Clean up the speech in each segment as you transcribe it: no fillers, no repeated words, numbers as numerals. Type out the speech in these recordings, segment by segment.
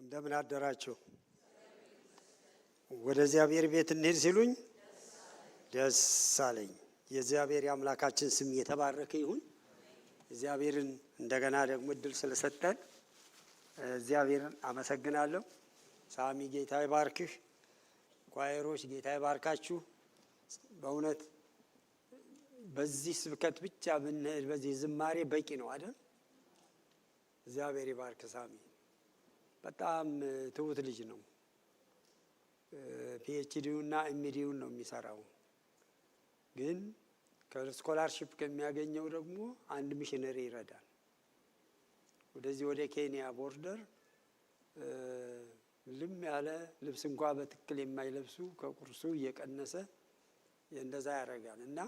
እንደምን አደራችሁ። ወደ እግዚአብሔር ቤት እንሂድ ሲሉኝ ደስ አለኝ። የእግዚአብሔር አምላካችን ስም የተባረከ ይሁን። እግዚአብሔርን እንደገና ደግሞ እድል ስለሰጠን እግዚአብሔርን አመሰግናለሁ። ሳሚ ጌታ ይባርክህ፣ ኳየሮች ጌታ ይባርካችሁ። በእውነት በዚህ ስብከት ብቻ ብንሄድ በዚህ ዝማሬ በቂ ነው አይደል? እግዚአብሔር ይባርክ ሳሚ። በጣም ትሁት ልጅ ነው። ፒኤችዲውና ኤምዲውን ነው የሚሰራው። ግን ከስኮላርሺፕ ከሚያገኘው ደግሞ አንድ ሚሽነሪ ይረዳል። ወደዚህ ወደ ኬንያ ቦርደር ልም ያለ ልብስ እንኳ በትክክል የማይለብሱ ከቁርሱ እየቀነሰ እንደዛ ያደርጋል። እና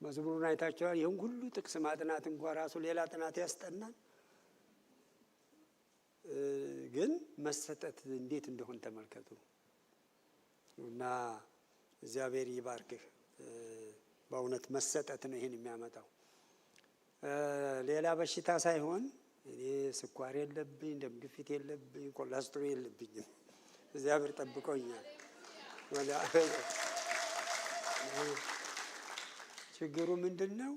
መዝሙሩን አይታችኋል። ይህን ሁሉ ጥቅስ ማጥናት እንኳ ራሱ ሌላ ጥናት ያስጠናል። ግን መሰጠት እንዴት እንደሆነ ተመልከቱ። እና እግዚአብሔር ይባርክህ። በእውነት መሰጠት ነው ይሄን የሚያመጣው። ሌላ በሽታ ሳይሆን እኔ ስኳር የለብኝ፣ ደም ግፊት የለብኝ፣ ኮሌስትሮል የለብኝም። እግዚአብሔር ጠብቆኛል። ችግሩ ምንድን ነው?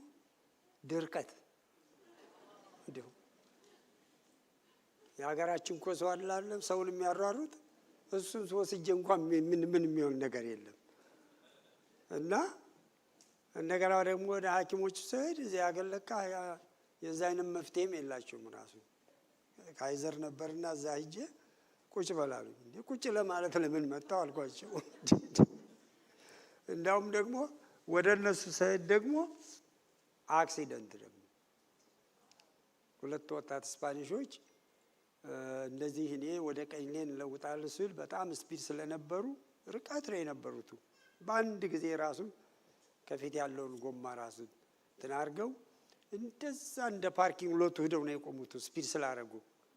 ድርቀት። እንዲሁ የሀገራችን ኮሶ አላለም ሰውን የሚያሯሩት እሱን ወስጄ እንኳን ምን የሚሆን ነገር የለም። እና እንደገና ደግሞ ወደ ሐኪሞች ስሄድ እዚህ ሀገር ለካ የዛ አይነት መፍትሄም የላቸውም። ራሱ ካይዘር ነበርና እዛ ሂጄ ቁጭ በላሉ። እንዴ ቁጭ ለማለት ለምን መጣው አልኳቸው። እንዳውም ደግሞ ወደ እነሱ ስሄድ ደግሞ አክሲደንት ደግሞ ሁለት ወጣት ስፓኒሾች እንደዚህ እኔ ወደ ቀኝ ሌን ለውጣለሁ ስል በጣም ስፒድ ስለነበሩ ርቀት ላይ የነበሩት በአንድ ጊዜ ራሱ ከፊት ያለውን ጎማ ራሱ ተናርገው እንደዛ እንደ ፓርኪንግ ሎት ሄደው ነው የቆሙት። ስፒድ ስላደረጉ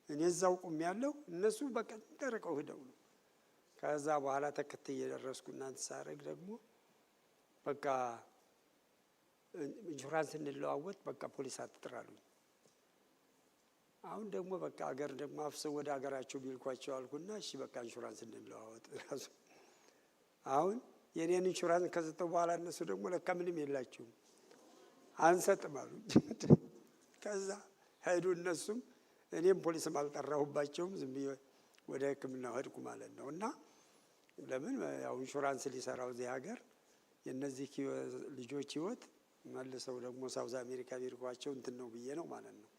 እኔ እዛው ቆም ያለው እነሱ በቀጥታው ሄደው ነው። ከዛ በኋላ ተከትዬ ደረስኩና ተሳረግ ደግሞ በቃ ኢንሹራንስ እንለዋወጥ በቃ ፖሊስ አትጥራሉኝ። አሁን ደግሞ በቃ ሀገር ደግሞ አፍሰው ወደ ሀገራቸው ቢልኳቸው አልኩና እሺ በቃ ኢንሹራንስ እንለዋወጥ ራሱ። አሁን የኔን ኢንሹራንስ ከሰጠው በኋላ እነሱ ደግሞ ለካ ምንም የላቸውም አንሰጥም አሉ። ከዛ ሄዱ እነሱም፣ እኔም ፖሊስም አልጠራሁባቸውም። ዝም ብዬ ወደ ሕክምና ሄድኩ ማለት ነው። እና ለምን ያው ኢንሹራንስ ሊሰራው እዚህ ሀገር የነዚህ ልጆች ህይወት መልሰው ደግሞ ሳውዝ አሜሪካ ቢልኳቸው እንትን ነው ብዬ ነው ማለት ነው።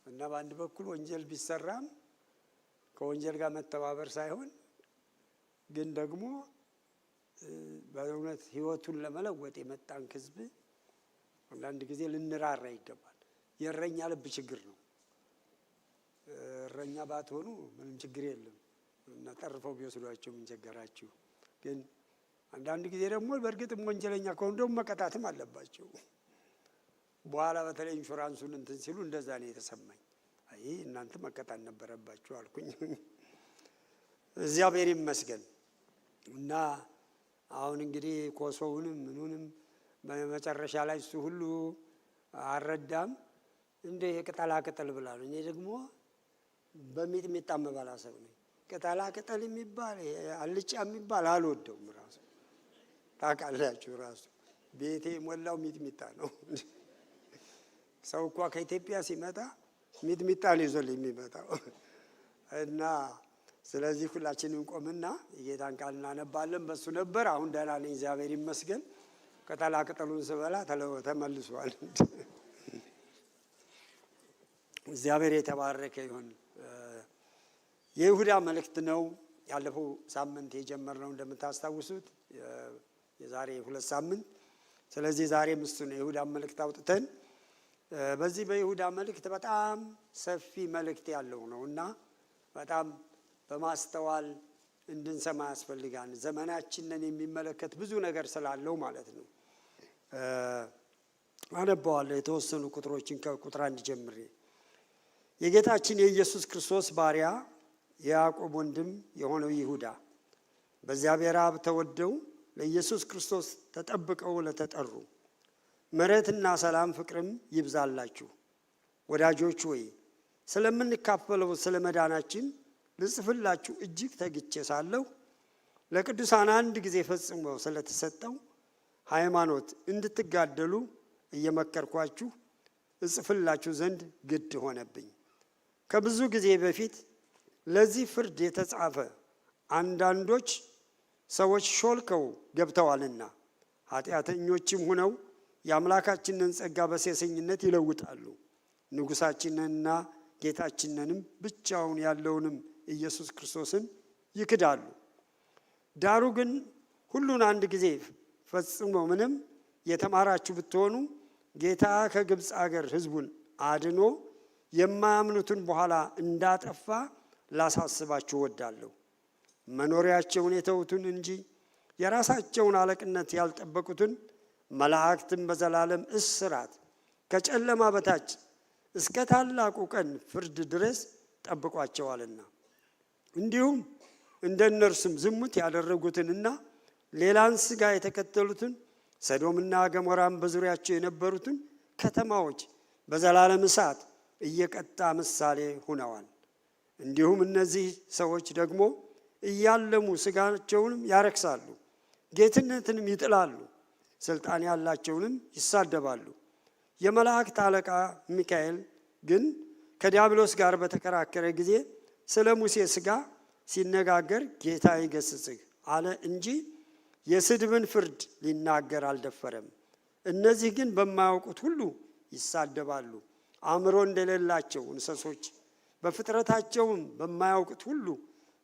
እና በአንድ በኩል ወንጀል ቢሰራም ከወንጀል ጋር መተባበር ሳይሆን ግን ደግሞ በእውነት ህይወቱን ለመለወጥ የመጣን ህዝብ አንዳንድ ጊዜ ልንራራ ይገባል። የእረኛ ልብ ችግር ነው። እረኛ ባትሆኑ ምንም ችግር የለም እና ጠርፈው ቢወስዷቸው ምን ቸገራችሁ። ግን አንዳንድ ጊዜ ደግሞ በእርግጥም ወንጀለኛ ከሆኑ ደግሞ መቀጣትም አለባቸው። በኋላ በተለይ ኢንሹራንሱን እንትን ሲሉ እንደዛ ነው የተሰማኝ። አይ እናንተ መቀጣት ነበረባችሁ አልኩኝ። እግዚአብሔር ይመስገን። እና አሁን እንግዲህ ኮሶውንም ምኑንም በመጨረሻ ላይ እሱ ሁሉ አልረዳም። እንደ ቅጠላ ቅጠል ብላሉ። እኔ ደግሞ በሚጥሚጣ መበላ ሰው ነኝ። ቅጠላ ቅጠል የሚባል አልጫ የሚባል አልወደውም። ራሱ ታውቃላችሁ፣ ራሱ ቤቴ ሞላው ሚጥሚጣ ነው። ሰው እኮ ከኢትዮጵያ ሲመጣ ሚጥሚጣ ነው ይዞልኝ የሚመጣው። እና ስለዚህ ሁላችንም ቆምና የጌታን ቃል እናነባለን። በሱ ነበር። አሁን ደህና ነኝ እግዚአብሔር ይመስገን። ቅጠላ ቅጠሉን ስበላ ተመልሷል። እግዚአብሔር የተባረከ ይሁን። የይሁዳ መልእክት ነው ያለፈው ሳምንት የጀመርነው እንደምታስታውሱት የዛሬ 2 ሳምንት። ስለዚህ ዛሬም እሱ ነው የይሁዳ መልእክት አውጥተን በዚህ በይሁዳ መልእክት በጣም ሰፊ መልእክት ያለው ነው እና በጣም በማስተዋል እንድንሰማ ያስፈልጋል። ዘመናችንን የሚመለከት ብዙ ነገር ስላለው ማለት ነው። አነባዋለሁ የተወሰኑ ቁጥሮችን ከቁጥር 1 ጀምሬ። የጌታችን የኢየሱስ ክርስቶስ ባሪያ የያዕቆብ ወንድም የሆነው ይሁዳ በእግዚአብሔር አብ ተወደው ለኢየሱስ ክርስቶስ ተጠብቀው ለተጠሩ ምሕረትና ሰላም ፍቅርም ይብዛላችሁ። ወዳጆች ሆይ ስለምንካፈለው ስለ መዳናችን ልጽፍላችሁ እጅግ ተግቼ ሳለሁ ለቅዱሳን አንድ ጊዜ ፈጽሞ ስለተሰጠው ሃይማኖት እንድትጋደሉ እየመከርኳችሁ እጽፍላችሁ ዘንድ ግድ ሆነብኝ። ከብዙ ጊዜ በፊት ለዚህ ፍርድ የተጻፈ አንዳንዶች ሰዎች ሾልከው ገብተዋልና ኃጢአተኞችም ሆነው የአምላካችንን ጸጋ በሴሰኝነት ይለውጣሉ። ንጉሣችንንና ጌታችንንም ብቻውን ያለውንም ኢየሱስ ክርስቶስን ይክዳሉ። ዳሩ ግን ሁሉን አንድ ጊዜ ፈጽሞ ምንም የተማራችሁ ብትሆኑ ጌታ ከግብፅ አገር ሕዝቡን አድኖ የማያምኑትን በኋላ እንዳጠፋ ላሳስባችሁ እወዳለሁ። መኖሪያቸውን የተዉትን እንጂ የራሳቸውን አለቅነት ያልጠበቁትን መላእክትን በዘላለም እስራት ከጨለማ በታች እስከ ታላቁ ቀን ፍርድ ድረስ ጠብቋቸዋልና እንዲሁም እንደ እነርሱም ዝሙት ያደረጉትንና ሌላን ሥጋ የተከተሉትን ሰዶምና ገሞራም በዙሪያቸው የነበሩትን ከተማዎች በዘላለም እሳት እየቀጣ ምሳሌ ሆነዋል። እንዲሁም እነዚህ ሰዎች ደግሞ እያለሙ ሥጋቸውንም ያረክሳሉ፣ ጌትነትንም ይጥላሉ፣ ስልጣን ያላቸውንም ይሳደባሉ። የመላእክት አለቃ ሚካኤል ግን ከዲያብሎስ ጋር በተከራከረ ጊዜ ስለ ሙሴ ሥጋ ሲነጋገር ጌታ ይገስጽህ አለ እንጂ የስድብን ፍርድ ሊናገር አልደፈረም። እነዚህ ግን በማያውቁት ሁሉ ይሳደባሉ፣ አእምሮ እንደሌላቸው እንስሶች በፍጥረታቸውም በማያውቁት ሁሉ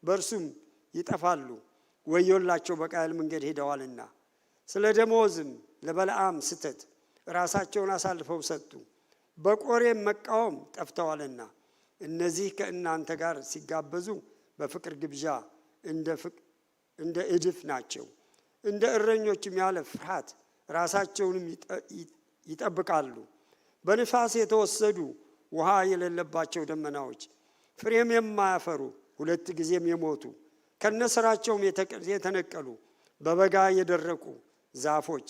በእርሱም ይጠፋሉ። ወዮላቸው በቃየል መንገድ ሄደዋልና። ስለ ደመወዝም ለበለዓም ስተት ራሳቸውን አሳልፈው ሰጡ፣ በቆሬም መቃወም ጠፍተዋልና። እነዚህ ከእናንተ ጋር ሲጋበዙ በፍቅር ግብዣ እንደ እድፍ ናቸው። እንደ እረኞችም ያለ ፍርሃት ራሳቸውንም ይጠብቃሉ። በንፋስ የተወሰዱ ውሃ የሌለባቸው ደመናዎች፣ ፍሬም የማያፈሩ ሁለት ጊዜም የሞቱ ከነስራቸውም የተነቀሉ በበጋ የደረቁ ዛፎች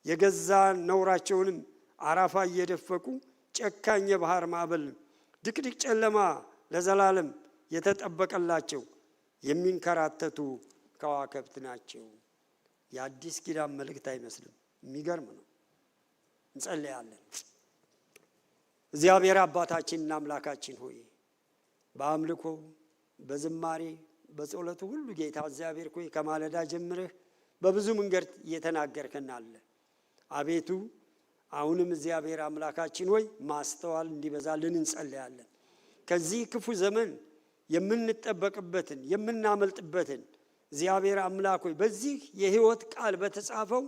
የገዛ ነውራቸውንም አራፋ እየደፈቁ ጨካኝ የባህር ማዕበል ድቅድቅ ጨለማ ለዘላለም የተጠበቀላቸው የሚንከራተቱ ከዋክብት ናቸው። የአዲስ ኪዳን መልእክት አይመስልም? የሚገርም ነው። እንጸልያለን። እግዚአብሔር አባታችንና አምላካችን ሆይ በአምልኮ በዝማሬ በጸሎቱ ሁሉ ጌታ እግዚአብሔር ሆይ ከማለዳ ጀምረህ በብዙ መንገድ እየተናገርከን አለ። አቤቱ አሁንም እግዚአብሔር አምላካችን ሆይ ማስተዋል እንዲበዛልን እንጸልያለን። ከዚህ ክፉ ዘመን የምንጠበቅበትን የምናመልጥበትን እግዚአብሔር አምላክ ሆይ በዚህ የሕይወት ቃል በተጻፈው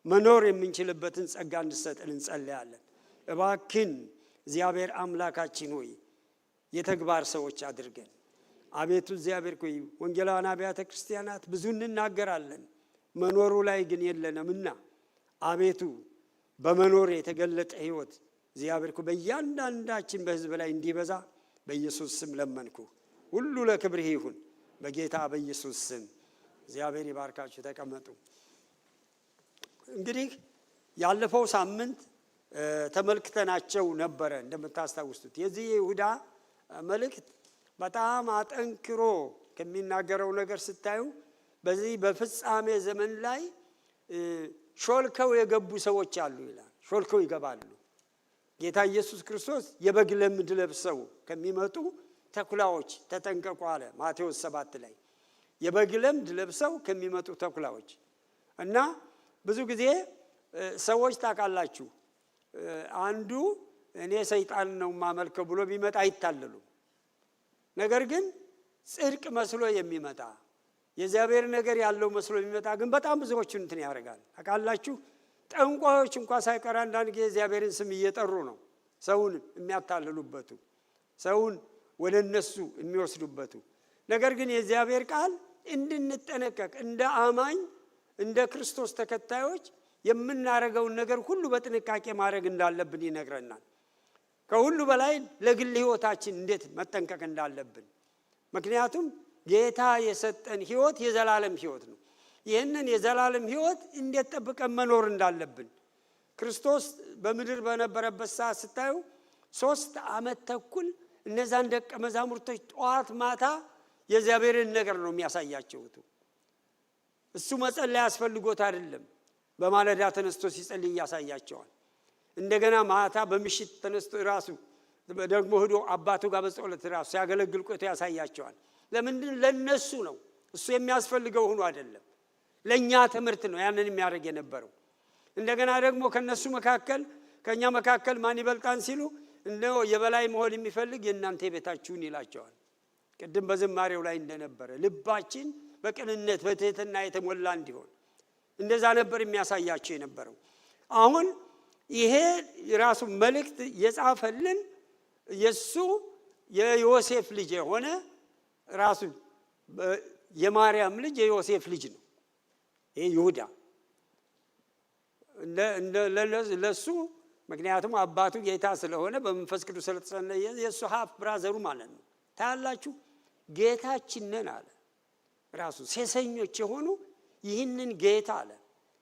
መኖር የምንችልበትን ጸጋ እንድሰጠን እንጸልያለን። እባክን እግዚአብሔር አምላካችን ሆይ የተግባር ሰዎች አድርገን። አቤቱ እግዚአብሔር ሆይ ወንጌላውያን አብያተ ክርስቲያናት ብዙ እንናገራለን፣ መኖሩ ላይ ግን የለንምና አቤቱ በመኖር የተገለጠ ሕይወት እግዚአብሔር ሆይ በእያንዳንዳችን በሕዝብ ላይ እንዲበዛ በኢየሱስ ስም ለመንኩ። ሁሉ ለክብርህ ይሁን በጌታ በኢየሱስ ስም። እግዚአብሔር ይባርካችሁ። ተቀመጡ። እንግዲህ ያለፈው ሳምንት ተመልክተናቸው ነበረ። እንደምታስታውሱት የዚህ ይሁዳ መልእክት በጣም አጠንክሮ ከሚናገረው ነገር ስታዩ በዚህ በፍጻሜ ዘመን ላይ ሾልከው የገቡ ሰዎች አሉ ይላል። ሾልከው ይገባሉ። ጌታ ኢየሱስ ክርስቶስ የበግ ለምድ ለብሰው ከሚመጡ ተኩላዎች ተጠንቀቁ አለ ማቴዎስ 7 ላይ። የበግ ለምድ ለብሰው ከሚመጡ ተኩላዎች እና ብዙ ጊዜ ሰዎች ታውቃላችሁ፣ አንዱ እኔ ሰይጣን ነው ማመልከው ብሎ ቢመጣ አይታለሉ። ነገር ግን ጽድቅ መስሎ የሚመጣ የእግዚአብሔር ነገር ያለው መስሎ የሚመጣ ግን በጣም ብዙዎችን እንትን ያደርጋል። ታውቃላችሁ፣ ጠንቋዮች እንኳን ሳይቀር አንዳንድ ጊዜ እግዚአብሔርን ስም እየጠሩ ነው ሰውን የሚያታልሉበቱ፣ ሰውን ወደ እነሱ የሚወስዱበቱ። ነገር ግን የእግዚአብሔር ቃል እንድንጠነቀቅ እንደ አማኝ እንደ ክርስቶስ ተከታዮች የምናደርገውን ነገር ሁሉ በጥንቃቄ ማድረግ እንዳለብን ይነግረናል። ከሁሉ በላይ ለግል ሕይወታችን እንዴት መጠንቀቅ እንዳለብን። ምክንያቱም ጌታ የሰጠን ሕይወት የዘላለም ሕይወት ነው። ይህንን የዘላለም ሕይወት እንዴት ጠብቀን መኖር እንዳለብን ክርስቶስ በምድር በነበረበት ሰዓት ስታዩ 3 ዓመት ተኩል እነዛን ደቀ መዛሙርቶች ጠዋት ማታ የእግዚአብሔርን ነገር ነው የሚያሳያቸው። እሱ መጸለይ ያስፈልጎት አይደለም። በማለዳ ተነስቶ ሲጸልይ ያሳያቸዋል። እንደገና ማታ በምሽት ተነስቶ ራሱ ደግሞ ሄዶ አባቱ ጋር በጸሎት ራሱ ሲያገለግል ቆይቶ ያሳያቸዋል። ለምን? ለነሱ ነው። እሱ የሚያስፈልገው ሆኖ አይደለም። ለኛ ትምህርት ነው ያንን የሚያደርግ የነበረው። እንደገና ደግሞ ከነሱ መካከል ከኛ መካከል ማን ይበልጣን ሲሉ እንደው የበላይ መሆን የሚፈልግ የእናንተ ቤታችሁን ይላቸዋል። ቅድም በዝማሬው ላይ እንደነበረ ልባችን በቅንነት በትህትና የተሞላ እንዲሆን እንደዛ ነበር የሚያሳያቸው የነበረው። አሁን ይሄ ራሱ መልእክት የጻፈልን የሱ የዮሴፍ ልጅ የሆነ ራሱ የማርያም ልጅ የዮሴፍ ልጅ ነው። ይሄ ይሁዳ ለሱ ምክንያቱም አባቱ ጌታ ስለሆነ በመንፈስ ቅዱስ ስለተጸነየ የሱ ሀፍ ብራዘሩ ማለት ነው። ታያላችሁ ጌታችን ነን አለ ራሱ። ሴሰኞች የሆኑ ይህንን ጌታ አለ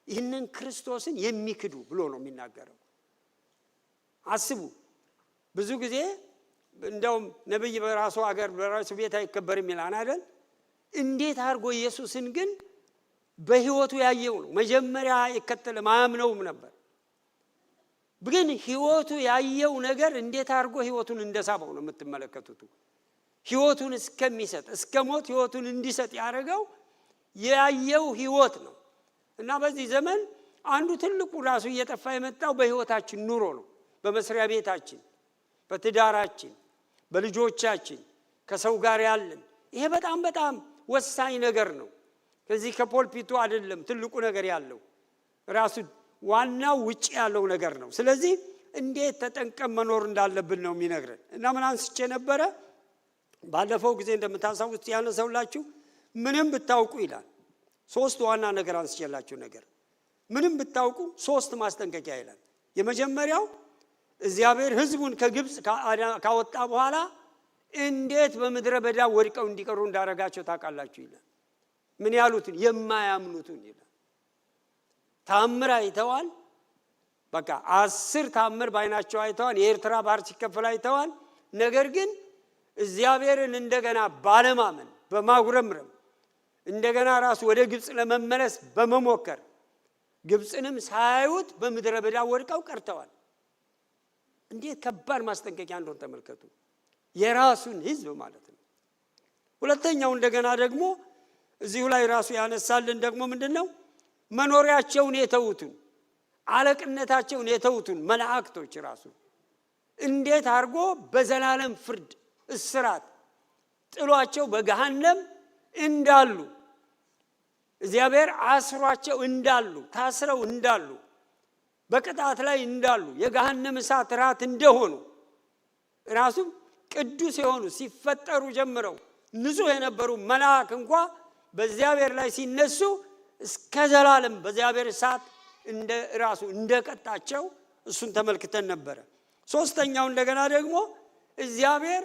ይህንን ክርስቶስን የሚክዱ ብሎ ነው የሚናገረው። አስቡ። ብዙ ጊዜ እንደውም ነብይ በራሱ ሀገር በራሱ ቤት አይከበርም ይላል አይደል? እንዴት አድርጎ ኢየሱስን ግን በህይወቱ ያየው ነው። መጀመሪያ ይከተለ ማያምነውም ነበር። ግን ህይወቱ ያየው ነገር እንዴት አድርጎ ህይወቱን እንደሳበው ነው የምትመለከቱት። ህይወቱን እስከሚሰጥ እስከ ሞት ህይወቱን እንዲሰጥ ያደረገው ያየው ህይወት ነው። እና በዚህ ዘመን አንዱ ትልቁ ራሱ እየጠፋ የመጣው በህይወታችን ኑሮ ነው። በመስሪያ ቤታችን፣ በትዳራችን፣ በልጆቻችን፣ ከሰው ጋር ያለን ይሄ በጣም በጣም ወሳኝ ነገር ነው። ከዚህ ከፖልፒቱ አይደለም ትልቁ ነገር ያለው ራሱ ዋናው ውጪ ያለው ነገር ነው። ስለዚህ እንዴት ተጠንቀም መኖር እንዳለብን ነው የሚነግረን። እና ምን አንስቼ ነበረ ባለፈው ጊዜ እንደምታሳውቁት ያነሳውላችሁ ምንም ብታውቁ ይላል። ሶስት ዋና ነገር አንስቼላችሁ ነገር ምንም ብታውቁ ሶስት ማስጠንቀቂያ ይላል። የመጀመሪያው እግዚአብሔር ህዝቡን ከግብጽ ካወጣ በኋላ እንዴት በመድረ በዳ ወድቀው እንዲቀሩ እንዳረጋቸው ታውቃላችሁ ይላል። ምን ያሉትን? የማያምኑትን ይላል። ታምር አይተዋል። በቃ 10 ታምር ባይናቸው አይተዋል። የኤርትራ ባህር ሲከፈል አይተዋል። ነገር ግን እግዚአብሔርን እንደገና ባለማመን በማጉረምረም እንደገና ራሱ ወደ ግብጽ ለመመለስ በመሞከር ግብጽንም ሳያዩት በመድረ በዳ ወድቀው ቀርተዋል። እንዴት ከባድ ማስጠንቀቂያ እንደሆነ ተመልከቱ። የራሱን ህዝብ ማለት ነው። ሁለተኛው እንደገና ደግሞ እዚሁ ላይ ራሱ ያነሳልን ደግሞ ምንድነው? መኖሪያቸውን የተውቱን አለቅነታቸውን የተውቱን መላእክቶች ራሱ እንዴት አድርጎ በዘላለም ፍርድ እስራት ጥሏቸው በገሃነም እንዳሉ እግዚአብሔር አስሯቸው እንዳሉ ታስረው እንዳሉ በቅጣት ላይ እንዳሉ የገሃነም እሳት ራት እንደሆኑ ራሱ ቅዱስ የሆኑ ሲፈጠሩ ጀምረው ንጹህ የነበሩ መላእክት እንኳን በእግዚአብሔር ላይ ሲነሱ እስከ ዘላለም በእግዚአብሔር እሳት እንደ ራሱ እንደቀጣቸው እሱን ተመልክተን ነበር። ሶስተኛው እንደገና ደግሞ እግዚአብሔር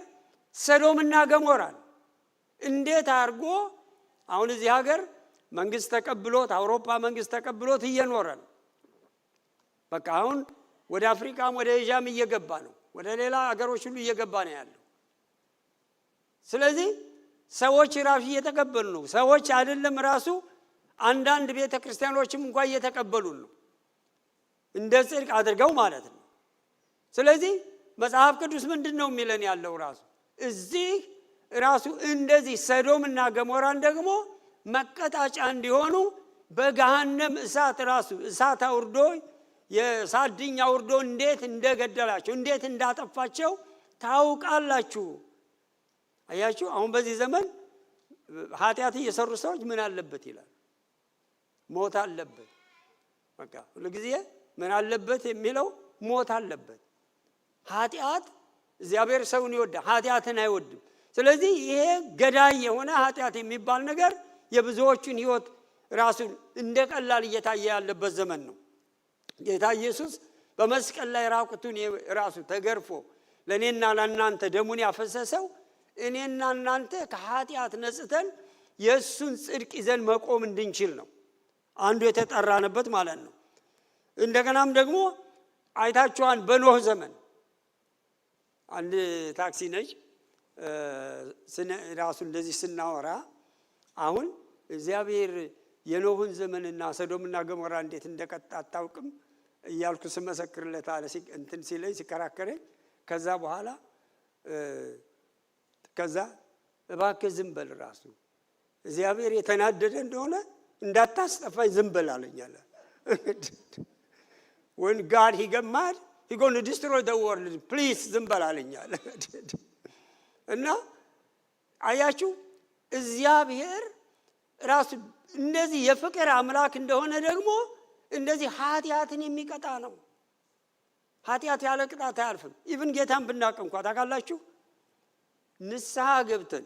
ሰዶምና ገሞራን እንዴት አድርጎ አሁን እዚህ ሀገር መንግስት ተቀብሎት አውሮፓ መንግስት ተቀብሎት እየኖረ ነው። በቃ አሁን ወደ አፍሪካም ወደ ኤዥያም እየገባ ነው። ወደ ሌላ ሀገሮች ሁሉ እየገባ ነው ያለው። ስለዚህ ሰዎች ራሱ እየተቀበሉ ነው። ሰዎች አይደለም ራሱ አንዳንድ ቤተክርስቲያኖችም እንኳን እየተቀበሉ ነው እንደ ጽድቅ አድርገው ማለት ነው። ስለዚህ መጽሐፍ ቅዱስ ምንድነው የሚለን ያለው ራሱ እዚህ ራሱ እንደዚህ ሰዶምና ገሞራን ደግሞ መቀጣጫ እንዲሆኑ በገሃነም እሳት ራሱ እሳት አውርዶ የሳድኛ አውርዶ እንዴት እንደገደላቸው እንዴት እንዳጠፋቸው ታውቃላችሁ። አያችሁ አሁን በዚህ ዘመን ኃጢአት እየሰሩ ሰዎች ምን አለበት ይላል? ሞት አለበት። በቃ ሁሉ ጊዜ ምን አለበት የሚለው ሞት አለበት። ኃጢአት እግዚአብሔር ሰውን ይወዳል፣ ኃጢአትን አይወድም። ስለዚህ ይሄ ገዳይ የሆነ ኃጢአት የሚባል ነገር የብዙዎችን ህይወት ራሱ እንደቀላል እየታየ ያለበት ዘመን ነው። ጌታ ኢየሱስ በመስቀል ላይ ራቁቱን ራሱ ተገርፎ ለኔና ለናንተ ደሙን ያፈሰሰው እኔና እናንተ ከኃጢአት ነጽተን የሱን ጽድቅ ይዘን መቆም እንድንችል ነው። አንዱ የተጠራነበት ማለት ነው። እንደገናም ደግሞ አይታችኋን በኖህ ዘመን አንድ ታክሲ ነች ራሱ እንደዚህ ስናወራ አሁን እግዚአብሔር የኖህን ዘመንና ሰዶምና ገሞራ እንዴት እንደቀጣ አታውቅም እያልኩ ስመሰክርለት አለ እንትን ሲለኝ ሲከራከረኝ ከዛ በኋላ ከዛ እባክህ ዝም በል ራሱ እግዚአብሔር የተናደደ እንደሆነ እንዳታስጠፋኝ ዝም በል አለኝ አለ። when God he got mad he going to destroy the world please ዝም በል አለኝ አለ። እና አያችሁ እግዚአብሔር ራሱ እንደዚህ የፍቅር አምላክ እንደሆነ ደግሞ እንደዚህ ኃጢአትን የሚቀጣ ነው። ኃጢአት ያለ ቅጣት አያልፍም። ኢቭን ጌታን ብናውቅ እንኳን ታውቃላችሁ ንስሐ ገብተን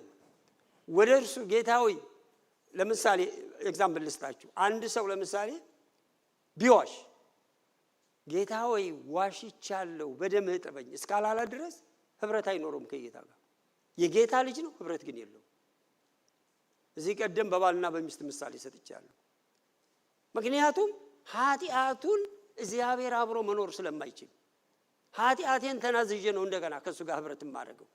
ወደ እርሱ ጌታዊ ለምሳሌ ኤግዛምፕል ልስጣችሁ። አንድ ሰው ለምሳሌ ቢዋሽ ጌታዊ ዋሽቻለሁ በደምህ እጠበኝ እስካላለ ድረስ ህብረት አይኖርም ከጌታ ጋር። የጌታ ልጅ ነው፣ ህብረት ግን የለው። እዚህ ቀደም በባልና በሚስት ምሳሌ ሰጥቻለሁ። ምክንያቱም ኃጢአቱን እግዚአብሔር አብሮ መኖር ስለማይችል ኃጢአቴን ተናዝዤ ነው እንደገና ከሱ ጋር ህብረት ማድረገው።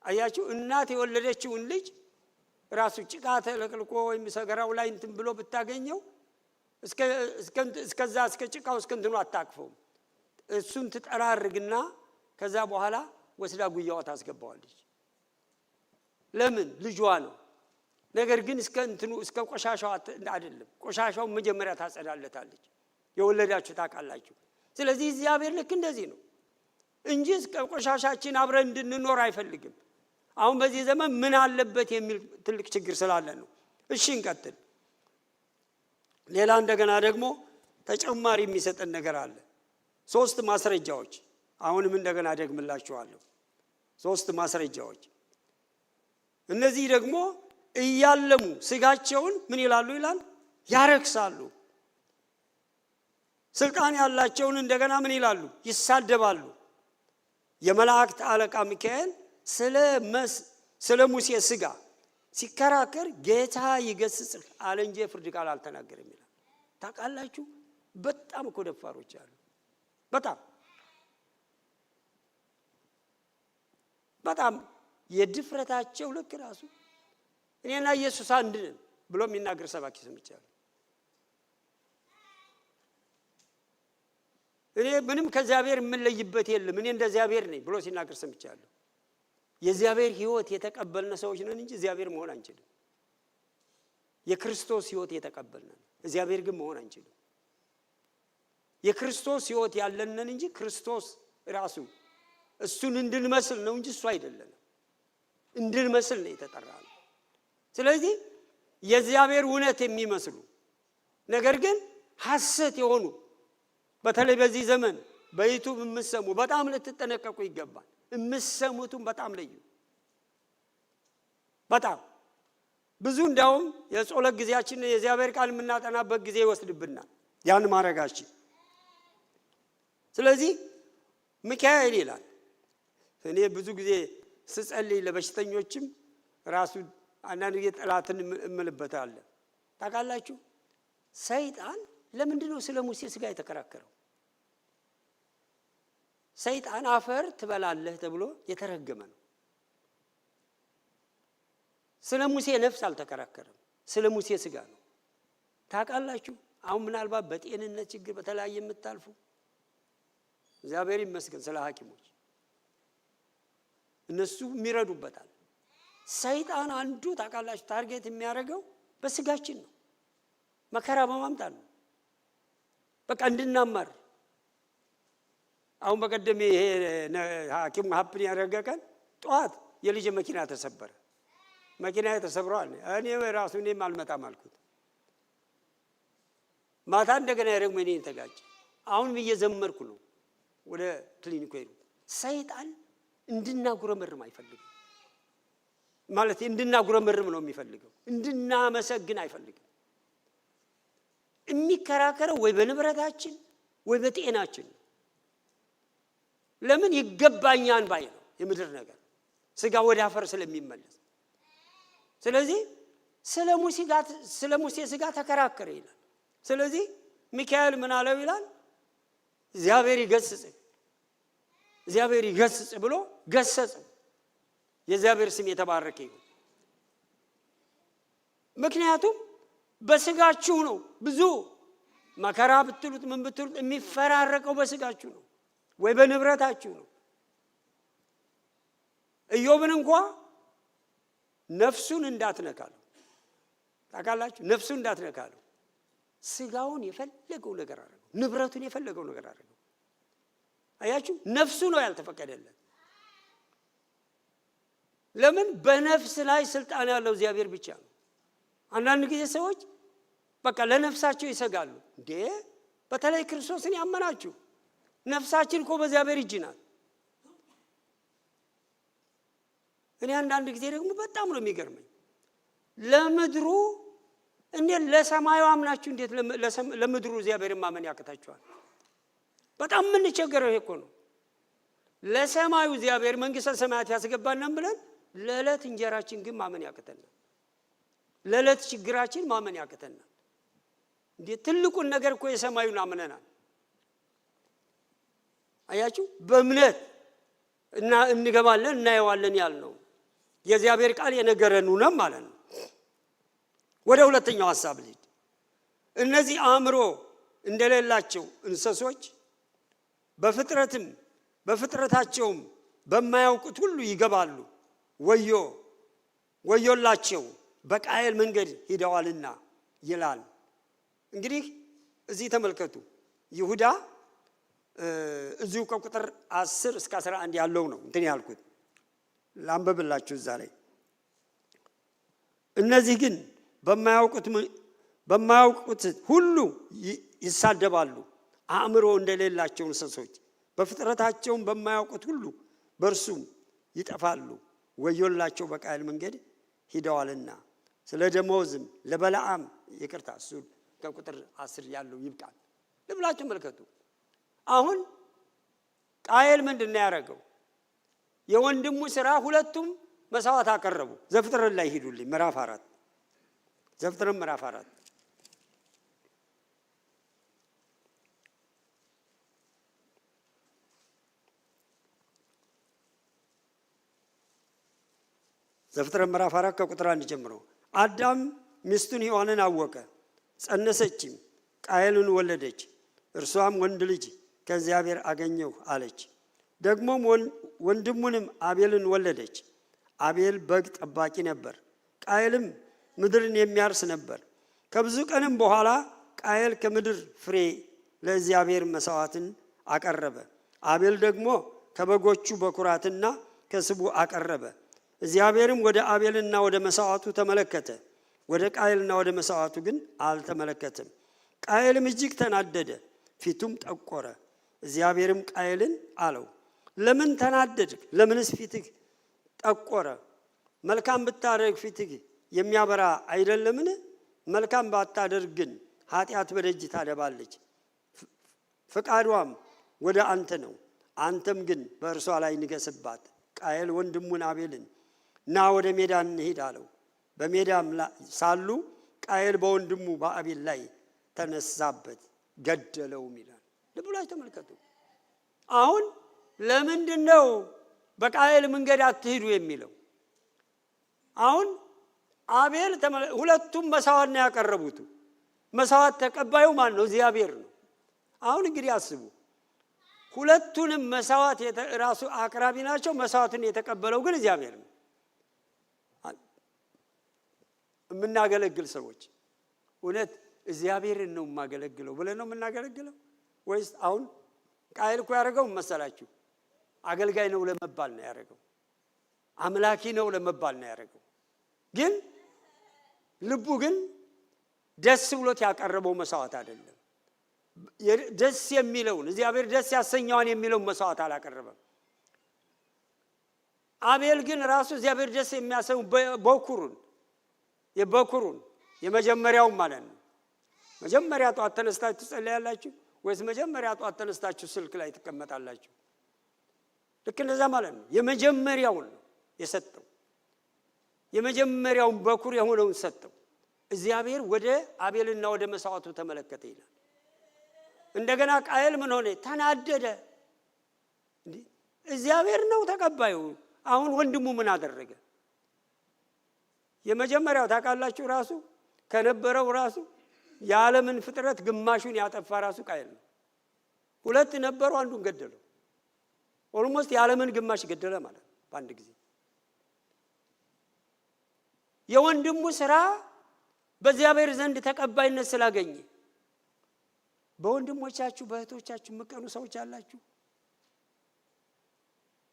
አያችሁ እናት የወለደችውን ልጅ ራሱ ጭቃ ተለቅልቆ ወይም ሰገራው ላይ እንትን ብሎ ብታገኘው እስከዛ እስከ ጭቃው እስከንትኑ አታቅፈው። እሱን ትጠራርግና ከዛ በኋላ ወስዳ ጉያዋ ታስገባዋለች። ለምን? ልጇ ነው። ነገር ግን እስከንትኑ እስከ ቆሻሻው አይደለም። ቆሻሻው መጀመሪያ ታጸዳለታለች። የወለዳችሁ ታውቃላችሁ። ስለዚህ እግዚአብሔር ልክ እንደዚህ ነው እንጂ እስከ ቆሻሻችን አብረን እንድንኖር አይፈልግም። አሁን በዚህ ዘመን ምን አለበት የሚል ትልቅ ችግር ስላለ ነው። እሺ እንቀጥል። ሌላ እንደገና ደግሞ ተጨማሪ የሚሰጠን ነገር አለ። 3 ማስረጃዎች አሁንም እንደገና ደግምላችኋለሁ። 3 ማስረጃዎች። እነዚህ ደግሞ እያለሙ ስጋቸውን ምን ይላሉ ይላል ያረክሳሉ። ስልጣን ያላቸውን እንደገና ምን ይላሉ ይሳደባሉ። የመላእክት አለቃ ሚካኤል ስለ ሙሴ ስጋ ሲከራከር ጌታ ይገስጽህ አለ እንጂ ፍርድ ቃል አልተናገረም ይላል። ታውቃላችሁ በጣም እኮ ደፋሮች አሉ። በጣም የድፍረታቸው ልክ ራሱ እኔና ኢየሱስ አንድ ነን ብሎ የሚናገር ሰባኪ ሰምቻለሁ። እኔ ምንም ከእግዚአብሔር የምለይበት የለም እኔ እንደ እግዚአብሔር ነኝ ብሎ ሲናገር ሰምቻለሁ። የእግዚአብሔር ሕይወት የተቀበልነ ሰዎች ነን እንጂ እግዚአብሔር መሆን አንችልም። የክርስቶስ ሕይወት የተቀበልነ እግዚአብሔር ግን መሆን አንችልም። የክርስቶስ ሕይወት ያለንን እንጂ ክርስቶስ ራሱ እሱን እንድንመስል ነው እንጂ እሱ አይደለም። እንድንመስል ነው የተጠራነው። ስለዚህ የእግዚአብሔር እውነት የሚመስሉ ነገር ግን ሐሰት የሆኑ በተለይ በዚህ ዘመን በዩቲዩብ የምትሰሙ በጣም ልትጠነቀቁ ይገባል። የምትሰሙትን በጣም ለዩ። በጣም ብዙ እንደውም የጸሎት ጊዜያችን የእግዚአብሔር ቃል የምናጠናበት ጊዜ ይወስድብናል ያን ማድረጋችን። ስለዚህ ሚካኤል ይላል። እኔ ብዙ ጊዜ ስጸልይ ለበሽተኞችም ራሱ አንዳንድ ጊዜ ጠላትን እምልበታለሁ። ታውቃላችሁ ሰይጣን ለምንድን ነው ስለ ሙሴ ስጋ የተከራከረው? ሰይጣን አፈር ትበላለህ ተብሎ የተረገመ ነው። ስለ ሙሴ ነፍስ አልተከራከረም፣ ስለ ሙሴ ስጋ ነው። ታውቃላችሁ አሁን ምናልባት በጤንነት ችግር በተለያየ የምታልፉ እግዚአብሔር ይመስገን ስለ ሐኪሞች እነሱ የሚረዱበታል። ሰይጣን አንዱ ታውቃላችሁ ታርጌት የሚያደርገው በስጋችን ነው፣ መከራ በማምጣት ነው። በቃ እንድናማር። አሁን በቀደም ይሄ ሐኪም ሀፕን ያደረገቀን ጠዋት የልጅ መኪና ተሰበረ። መኪና ተሰብሯል። እኔ ራሱ እኔም አልመጣም አልኩት። ማታ እንደገና ደግሞ እኔ ተጋጨ። አሁን እየዘመርኩ ነው ወደ ክሊኒኩ ሄዱ። ሰይጣን እንድናጉረመርም አይፈልግም። ማለት እንድናጉረመርም ነው የሚፈልገው፣ እንድናመሰግን አይፈልግም። የሚከራከረው ወይ በንብረታችን ወይ በጤናችን። ለምን ይገባኛል ባይ ነው የምድር ነገር ስጋ ወደ አፈር ስለሚመለስ። ስለዚህ ስለ ሙሴ ስጋ ተከራከረ ይላል። ስለዚህ ሚካኤል ምን አለው ይላል እግዚአብሔር ይገስጽህ እግዚአብሔር ይገስጽ ብሎ ገሰጸ። የእግዚአብሔር ስም የተባረከ ይሁን። ምክንያቱም በስጋችሁ ነው ብዙ መከራ ብትሉት ምን ብትሉት የሚፈራረቀው በስጋችሁ ነው ወይ በንብረታችሁ ነው። ኢዮብን እንኳን ነፍሱን እንዳትነካሉ ታውቃላችሁ። ነፍሱን እንዳትነካሉ ስጋውን የፈለገው ነገር አደረገው፣ ንብረቱን የፈለገው ነገር አደረገው። አያችሁ፣ ነፍሱ ነው ያልተፈቀደለት። ለምን? በነፍስ ላይ ስልጣን ያለው እግዚአብሔር ብቻ ነው። አንዳንድ ጊዜ ሰዎች በቃ ለነፍሳቸው ይሰጋሉ። እንዴ በተለይ ክርስቶስን ያመናችሁ ነፍሳችን እኮ በእግዚአብሔር እጅ ናት። እኔ አንዳንድ ጊዜ ደግሞ በጣም ነው የሚገርመኝ፣ ለምድሩ እንዴት ለሰማዩ አምናችሁ እንዴት ለምድሩ እግዚአብሔርን ማመን ያቅታችኋል? በጣም ምን ቸገረው ይሄ እኮ ነው። ለሰማዩ እግዚአብሔር መንግስተ ሰማያት ያስገባናል ብለን ለዕለት እንጀራችን ግን ማመን ያቅተናል። ለዕለት ችግራችን ማመን ያቅተናል። እንዴ ትልቁን ነገር እኮ የሰማዩን አምነናል። አያችሁ፣ በእምነት እና እንገባለን እናየዋለን ያልነው የእግዚአብሔር ቃል የነገረን ነው ማለት ነው። ወደ ሁለተኛው ሐሳብ ልሂድ። እነዚህ አእምሮ እንደሌላቸው እንስሶች በፍጥረታቸውም በማያውቁት ሁሉ ይገባሉ። ወዮላቸው በቃየል መንገድ ሂደዋልና ይላል። እንግዲህ እዚህ ተመልከቱ። ይሁዳ እዚሁ ከቁጥር 10 እስከ 11 ያለው ነው እንትን ያልኩት ላንበብላችሁ እዛ ላይ። እነዚህ ግን በማያውቁት ሁሉ ይሳደባሉ፣ አእምሮ እንደሌላቸው እንስሶች በፍጥረታቸውም በማያውቁት ሁሉ በእርሱም ይጠፋሉ። ወዮላቸው በቃየል መንገድ ሂደዋልና። ስለ ደመወዝም ለበለዓም ይቅርታ፣ እሱ ከቁጥር 10 ያለው ይብቃል። ልብላችሁ መልከቱ። አሁን ቃየል ምንድን ያደረገው? የወንድሙ ሥራ ሁለቱም መስዋዕት አቀረቡ። ዘፍጥረት ላይ ሂዱልኝ ምዕራፍ 4 ዘፍጥረት ምዕራፍ 4 ዘፍጥረት ምዕራፍ 4 ከቁጥር 1 ጀምሮ። አዳም ሚስቱን ሔዋንን አወቀ፣ ጸነሰችም፣ ቃየልን ወለደች። እርሷም ወንድ ልጅ ከእግዚአብሔር አገኘሁ አለች። ደግሞም ወንድሙንም አቤልን ወለደች። አቤል በግ ጠባቂ ነበር፣ ቃየልም ምድርን የሚያርስ ነበር። ከብዙ ቀንም በኋላ ቃየል ከምድር ፍሬ ለእግዚአብሔር መሥዋዕትን አቀረበ። አቤል ደግሞ ከበጎቹ በኩራትና ከስቡ አቀረበ። እግዚአብሔርም ወደ አቤልና ወደ መሥዋዕቱ ተመለከተ፣ ወደ ቃየልና ወደ መሥዋዕቱ ግን አልተመለከተም። ቃየልም እጅግ ተናደደ፣ ፊቱም ጠቆረ። እግዚአብሔርም ቃየልን አለው፣ ለምን ተናደድክ? ለምንስ ፊትህ ጠቆረ? መልካም ብታደርግ ፊትህ የሚያበራ አይደለምን? መልካም ባታደርግ ግን ኃጢአት በደጅ ታደባለች፣ ፍቃዷም ወደ አንተ ነው። አንተም ግን በእርሷ ላይ ንገስባት። ቃየል ወንድሙን አቤልን ና ወደ ሜዳ እንሂድ አለው። በሜዳም ሳሉ ቃየል በወንድሙ በአቤል ላይ ተነሳበት፣ ገደለውም ይላል። ልብ ብላችሁ ተመልከቱ። አሁን ለምንድን ነው በቃየል መንገድ አትሂዱ የሚለው? አሁን አቤል ሁለቱም መስዋዕት ነው ያቀረቡት። መስዋዕት ተቀባዩ ማን ነው? እግዚአብሔር ነው። አሁን እንግዲህ አስቡ፣ ሁለቱንም መስዋዕት ራሱ አቅራቢ ናቸው። መስዋዕትን የተቀበለው ግን እግዚአብሔር ነው። የምናገለግል ሰዎች እውነት እግዚአብሔርን ነው የማገለግለው ብለን ነው የምናገለግለው ወይስ? አሁን ቃየል እኮ ያደረገው መሰላችሁ? አገልጋይ ነው ለመባል ነው ያደረገው፣ አምላኪ ነው ለመባል ነው ያደረገው። ግን ልቡ ግን ደስ ብሎት ያቀረበው መስዋዕት አይደለም። ደስ የሚለውን እግዚአብሔር ደስ ያሰኘዋን የሚለውን መስዋዕት አላቀረበም። አቤል ግን ራሱ እግዚአብሔር ደስ የሚያሰኘው በኩሩን የመጀመሪያውን ማለት ነው። መጀመሪያ ጧት ተነስታችሁ ትጸልያላችሁ ወይስ መጀመሪያ ጧት ተነስታችሁ ስልክ ላይ ትቀመጣላችሁ? ልክ እንደዛ ማለት ነው። የመጀመሪያውን የሰጠው የመጀመሪያውን በኩር የሆነውን ሰጠው። እግዚአብሔር ወደ አቤልና ወደ መስዋዕቱ ተመለከተ ይላል። እንደገና ቃየል ምን ሆነ? ተናደደ። እግዚአብሔር ነው ተቀባዩ። አሁን ወንድሙ ምን አደረገ? የመጀመሪያው ታውቃላችሁ ራሱ ከነበረው ራሱ የዓለምን ፍጥረት ግማሹን ያጠፋ ራሱ ቃየል ነው። ሁለት ነበሩ፣ አንዱን ገደለው። ኦልሞስት የዓለምን ግማሽ ገደለ ማለት በአንድ ጊዜ። የወንድሙ ስራ በእግዚአብሔር ዘንድ ተቀባይነት ስላገኘ። በወንድሞቻችሁ በእህቶቻችሁ ምቀኑ ሰዎች አላችሁ።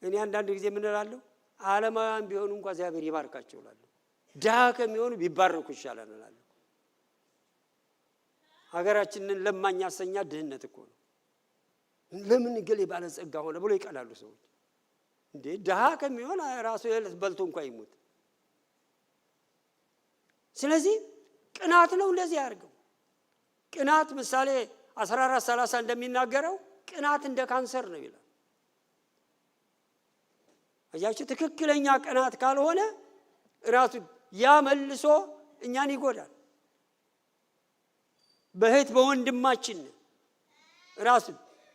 እኔ አንዳንድ ጊዜ ምን እላለሁ? ዓለማውያን ቢሆኑ እንኳን እግዚአብሔር ይባርካቸው እላለሁ። ድሃ ከሚሆኑ ቢባረኩ ይሻላል እላለሁ። ሀገራችንን ለማኝ ያሰኛ ድህነት እኮ ነው። ለምን ገሌ ባለጸጋ ሆነ ብሎ ይቀላሉ ሰዎች። እንዴ ድሃ ከሚሆን ራሱ የዕለት በልቶ እንኳን ይሞት። ስለዚህ ቅናት ነው እንደዚህ ያርገው። ቅናት ምሳሌ 14:30 እንደሚናገረው ቅናት እንደ ካንሰር ነው ይላል። አያችሁ፣ ትክክለኛ ቅናት ካልሆነ ራሱ ያ መልሶ እኛን ይጎዳል። በእህት በወንድማችን ራሱ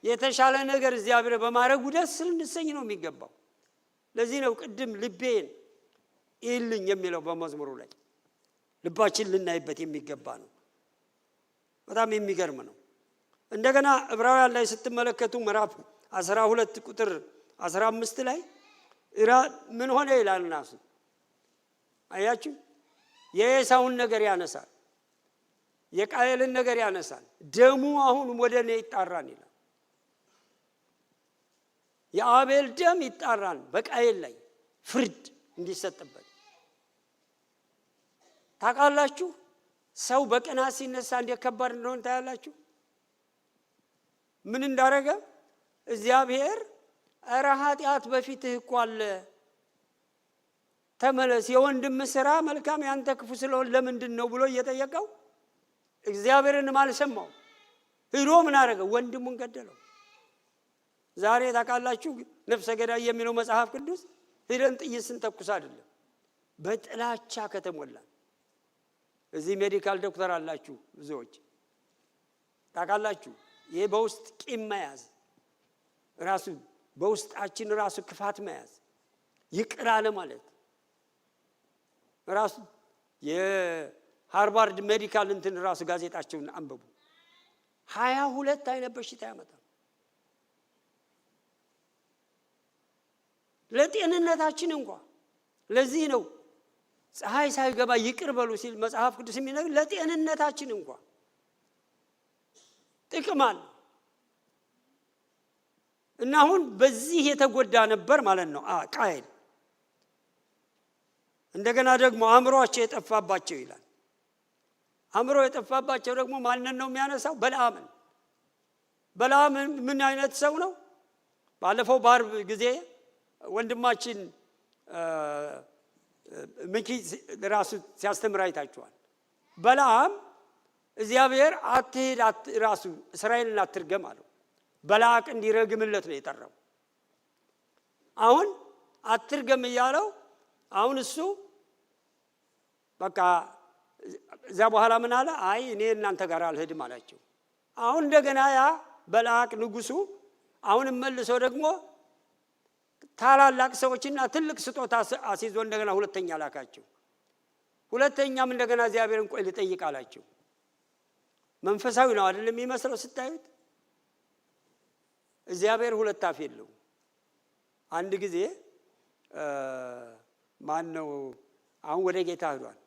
የተሻለ ነገር እግዚአብሔር በማድረጉ ደስ ልንሰኝ ነው የሚገባው። ለዚህ ነው ቅድም ልቤን ይልኝ የሚለው በመዝሙሩ ላይ ልባችን ልናይበት የሚገባ ነው። በጣም የሚገርም ነው። እንደገና ዕብራውያን ላይ ስትመለከቱ ምዕራፍ 12 ቁጥር 15 ላይ ምን ሆነ ይላል ናሱ። አያችሁ፣ የኤሳውን ነገር ያነሳል፣ የቃየልን ነገር ያነሳል። ደሙ አሁን ወደ እኔ ይጣራን ይላል። የአቤል ደም ይጣራን በቃየል ላይ ፍርድ እንዲሰጥበት። ታውቃላችሁ ሰው በቅናት ሲነሳ እንዴት ከባድ እንደሆነ ታያላችሁ። ምን እንዳረገ እግዚአብሔር ኧረ ኃጢአት በፊትህ እኮ አለ ተመለስ፣ የወንድም ስራ መልካም ያንተ ክፉ ስለሆነ ለምንድን ነው ብሎ እየጠየቀው እግዚአብሔርንም አልሰማው። ሄዶ ምን አረገ? ወንድሙን ገደለው። ዛሬ ታውቃላችሁ ነፍሰ ገዳይ የሚለው መጽሐፍ ቅዱስ ሄደን ጥይት ስንተኩስ አይደለም፣ በጥላቻ ከተሞላ። እዚህ ሜዲካል ዶክተር አላችሁ ብዙዎች ታውቃላችሁ። ይሄ በውስጥ ቂም መያዝ ራሱ በውስጣችን ራሱ ክፋት መያዝ ይቅር አለ ማለት ራሱ የሃርቫርድ ሜዲካል እንትን ራሱ ጋዜጣቸውን አንብቡ። 22 አይነት በሽታ ያመጣል። ለጤንነታችን እንኳን ለዚህ ነው ፀሐይ ሳይገባ ይቅር በሉ ሲል መጽሐፍ ቅዱስ የሚነግር ለጤንነታችን እንኳን ጥቅም አለ። እና አሁን በዚህ የተጎዳ ነበር ማለት ነው ቃየል። እንደገና ደግሞ አእምሮአቸው የጠፋባቸው ይላል። አእምሮ የጠፋባቸው ደግሞ ማንን ነው የሚያነሳው? በለዓምን። በለዓም ምን አይነት ሰው ነው? ባለፈው በዓርብ ጊዜ ወንድማችን ሚኪ ራሱ ሲያስተምር አይታችኋል። በለዓም እግዚአብሔር አትሄድ ራሱ እስራኤልን አትርገም አለው። በላቅ እንዲረግምለት ነው የጠራው። አሁን አትርገም እያለው አሁን እሱ በቃ እዛ በኋላ ምን አለ? አይ እኔ እናንተ ጋር አልሄድም አላቸው። አሁን እንደገና ያ በላቅ ንጉሱ አሁን መልሶ ደግሞ ታላላቅ ሰዎችና ትልቅ ስጦታ አስይዞ እንደገና ሁለተኛ ላካቸው። ሁለተኛም እንደገና እግዚአብሔርን ቆይ ልጠይቅ አላቸው። መንፈሳዊ ነው አይደል የሚመስለው ስታዩት? እግዚአብሔር ሁለት አፍ የለው። አንድ ጊዜ ማን ነው አሁን ወደ ጌታ ሄዷል፣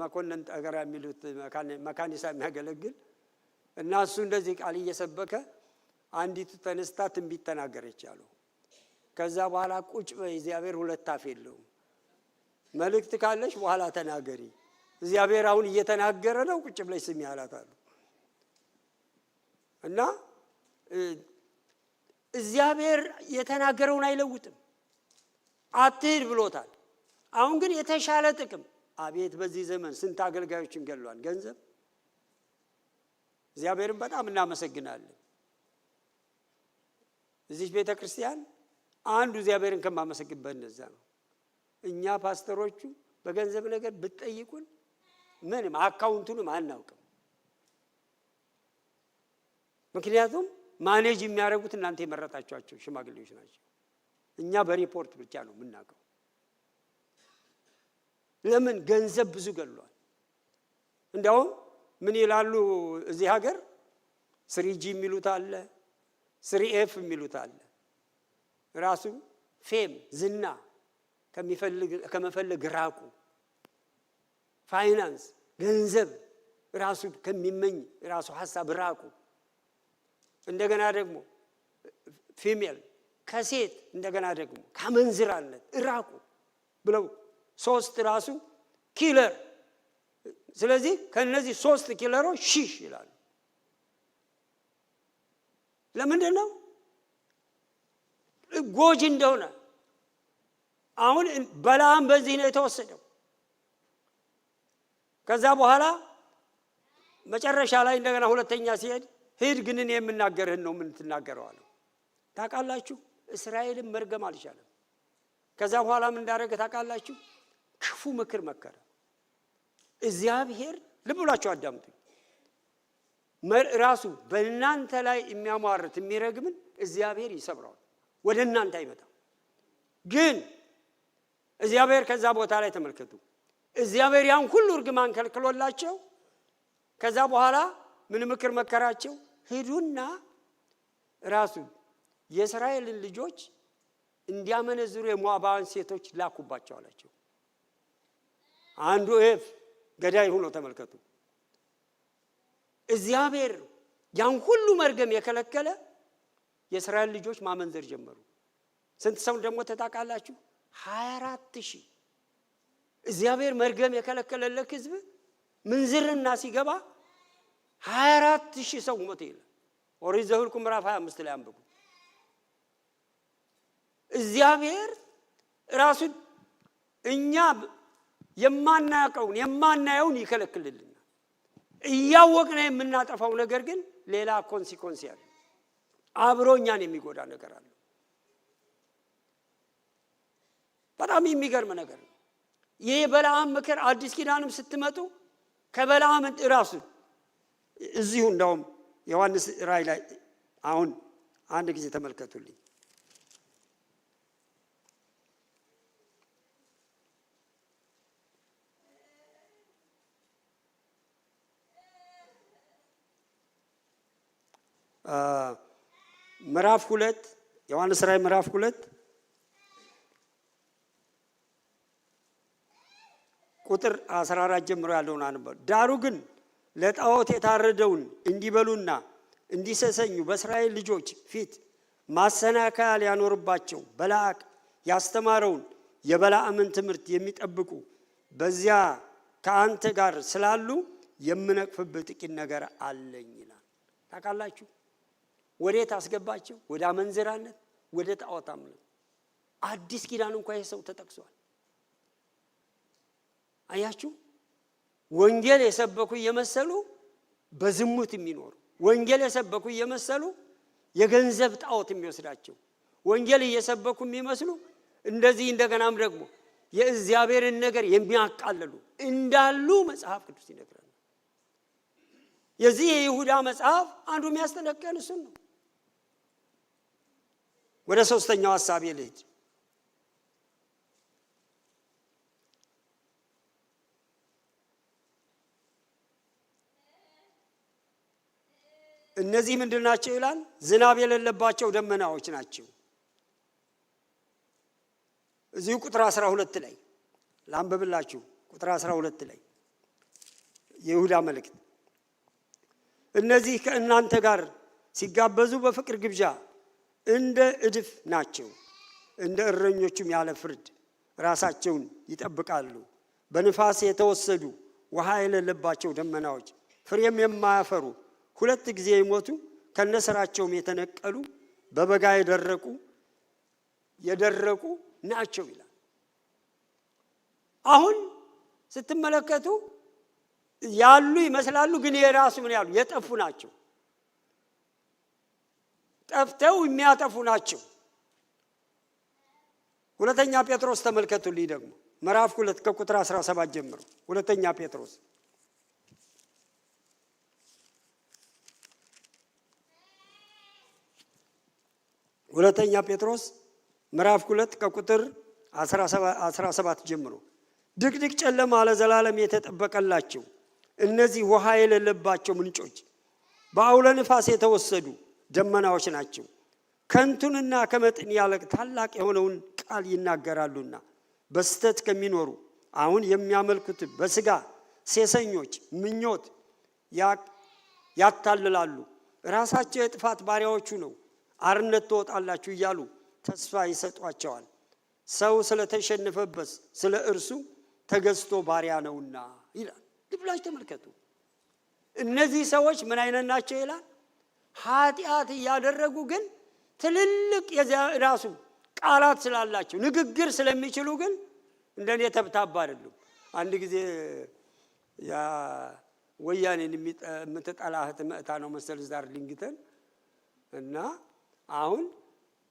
መኮንን ጠገራ የሚሉት መካኒሳ የሚያገለግል እና እሱ እንደዚህ ቃል እየሰበከ አንዲቱ ተነስታ ትንቢት ተናገረች አለው። ከዛ በኋላ ቁጭ በይ፣ እግዚአብሔር ሁለት አፍ የለው፣ መልእክት ካለሽ በኋላ ተናገሪ፣ እግዚአብሔር አሁን እየተናገረ ነው፣ ቁጭ ብለሽ ስሚ አላታለሁ። እና እግዚአብሔር የተናገረውን አይለውጥም። አትሂድ ብሎታል። አሁን ግን የተሻለ ጥቅም። አቤት በዚህ ዘመን ስንት አገልጋዮችን ገሏል ገንዘብ። እግዚአብሔርን በጣም እናመሰግናለን። እዚህ ቤተ ክርስቲያን አንዱ እግዚአብሔርን ከማመሰግንበት እንደዛ ነው። እኛ ፓስተሮቹ በገንዘብ ነገር ብትጠይቁን ምንም አካውንቱንም አናውቅም። ምክንያቱም ማኔጅ የሚያደርጉት እናንተ የመረጣችኋቸው ሽማግሌዎች ናቸው። እኛ በሪፖርት ብቻ ነው የምናውቀው። ለምን? ገንዘብ ብዙ ገሏል። እንደውም ምን ይላሉ እዚህ ሀገር 3G የሚሉት አለ፣ 3F የሚሉት አለ። ራሱ ፌም ዝና ከመፈለግ ራቁ። ፋይናንስ ገንዘብ ራሱ ከሚመኝ ራሱ ሐሳብ ራቁ። እንደገና ደግሞ ፊሜል ከሴት እንደገና ደግሞ ከመንዝራነት ራቁ ብለው 3 ራሱ ኪለር። ስለዚህ ከነዚህ 3 ኪለሮች ሽሽ ይላሉ። ለምንድን ነው? ጎጂ እንደሆነ። አሁን በላም በዚህ ነው የተወሰደው። ከዛ በኋላ መጨረሻ ላይ እንደገና ሁለተኛ ሲሄድ ሂድ ግን እኔ የምናገርህን ነው ምን ትናገረው አለው። ታውቃላችሁ እስራኤልን መርገም አልቻለም። ከዛ በኋላ ምን እንዳደረገ ታውቃላችሁ? ክፉ ምክር መከረ። እግዚአብሔር ልብ ብላችሁ አዳምጡ። ራሱ በእናንተ ላይ የሚያሟርት የሚረግምን እግዚአብሔር ይሰብረዋል፣ ወደ እናንተ አይመጣም። ግን እግዚአብሔር ከዛ ቦታ ላይ ተመልከቱ፣ እግዚአብሔር ያን ሁሉ እርግማን ከልክሎላቸው ከዛ በኋላ ምን ምክር መከራቸው? ሂዱና ራሱ የእስራኤልን ልጆች እንዲያመነዝሩ የሞዓባውያን ሴቶች ላኩባቸው አላቸው። አንዱ ኤፍ ገዳይ ሆኖ ተመልከቱ። እግዚአብሔር ያን ሁሉ መርገም የከለከለ የእስራኤል ልጆች ማመንዘር ጀመሩ። ስንት ሰው ደግሞ ታውቃላችሁ? 24,000። እግዚአብሔር መርገም የከለከለለት ሕዝብ ምንዝርና ሲገባ 24,000 ሰው ሞተ ይላል። ኦሪት ዘኍልቍ ምዕራፍ 25 ላይ አንብቡ። እግዚአብሔር ራሱ እኛ የማናየውን ይከለክልልናል። እያወቅን የምናጠፋው ነገር ግን ሌላ ኮንሲኮንስ ያለ አብሮ እኛን የሚጎዳ ነገር አለ። በጣም የሚገርም ነገር ነው። ይህ በለዓም ምክር አዲስ ኪዳንም ስትመጡ ከበለዓም ራሱ እዚሁ እንደውም ዮሐንስ ራእይ ላይ አሁን አንድ ጊዜ ተመልከቱልኝ። ምዕራፍ 2 ዮሐንስ ራእይ ምዕራፍ 2 ቁጥር 14 ጀምሮ ያለውን አንበል። ዳሩ ግን ለጣዖት የታረደውን እንዲበሉና እንዲሰሰኙ በእስራኤል ልጆች ፊት ማሰናከያ ሊያኖርባቸው በለዓቅ ያስተማረውን የበለዓምን ትምህርት የሚጠብቁ በዚያ ከአንተ ጋር ስላሉ የምነቅፍብህ ጥቂት ነገር አለኝ ይላል። ታውቃላችሁ ወዴት አስገባቸው? ወደ አመንዝራነት፣ ወደ ጣዖት አምልኮ። አዲስ ኪዳን እንኳን የሰው ተጠቅሷል። አያችሁ ወንጌል የሰበኩ እየመሰሉ በዝሙት የሚኖሩ፣ ወንጌል የሰበኩ እየመሰሉ የገንዘብ ጣዖት የሚወስዳቸው፣ ወንጌል እየሰበኩ የሚመስሉ እንደዚህ እንደገናም ደግሞ የእግዚአብሔርን ነገር የሚያቃልሉ እንዳሉ መጽሐፍ ቅዱስ ይነግረናል። የዚህ የይሁዳ መጽሐፍ አንዱ የሚያስጠነቅቀን እሱን ነው። ወደ ሶስተኛው ሐሳብ ልሂድ። እነዚህ ምንድን ናቸው ይላል? ዝናብ የሌለባቸው ደመናዎች ናቸው። እዚሁ ቁጥር 12 ላይ ላንብብላችሁ። ቁጥር 12 ላይ የይሁዳ መልእክት እነዚህ ከእናንተ ጋር ሲጋበዙ በፍቅር ግብዣ እንደ እድፍ ናቸው፣ እንደ እረኞቹም ያለ ፍርድ ራሳቸውን ይጠብቃሉ። በንፋስ የተወሰዱ ውሃ የሌለባቸው ደመናዎች፣ ፍሬም የማያፈሩ 2 ጊዜ የሞቱ ከነስራቸውም የተነቀሉ በበጋ የደረቁ ናቸው ይላል። አሁን ስትመለከቱ ያሉ ይመስላሉ፣ ግን የራሱ ምን ያሉ የጠፉ ናቸው። ጠፍተው የሚያጠፉ ናቸው። ሁለተኛ ጴጥሮስ ተመልከቱልኝ ደግሞ ምዕራፍ 2 ከቁጥር 17 ጀምሮ። ሁለተኛ ጴጥሮስ ምዕራፍ 2 ከቁጥር 17 ጀምሮ ድቅድቅ ጨለማ ለዘላለም የተጠበቀላቸው እነዚህ ውሃ የሌለባቸው ምንጮች በአውሎ ነፋስ የተወሰዱ ደመናዎች ናቸው። ከንቱንና ከመጠን ያለቅ ታላቅ የሆነውን ቃል ይናገራሉና በስተት ከሚኖሩ አሁን የሚያመልኩት በስጋ ሴሰኞች ምኞት ያታልላሉ። ራሳቸው የጥፋት ባሪያዎቹ ነው አርነት ትወጣላችሁ እያሉ ተስፋ ይሰጧቸዋል። ሰው ስለተሸነፈበት ስለ እርሱ ተገዝቶ ባሪያ ነውና ይላል። ልብላችሁ ተመልከቱ። እነዚህ ሰዎች ምን አይነት ናቸው ይላል? ኃጢአት እያደረጉ ግን ትልልቅ የራሱ ቃላት ስላላቸው ንግግር ስለሚችሉ ግን እንደኔ ተብታባ አይደሉም። አንድ ጊዜ ያ ወያኔን የምትጠላህት መእታ ነው መሰል ዳርሊንግተን እና አሁን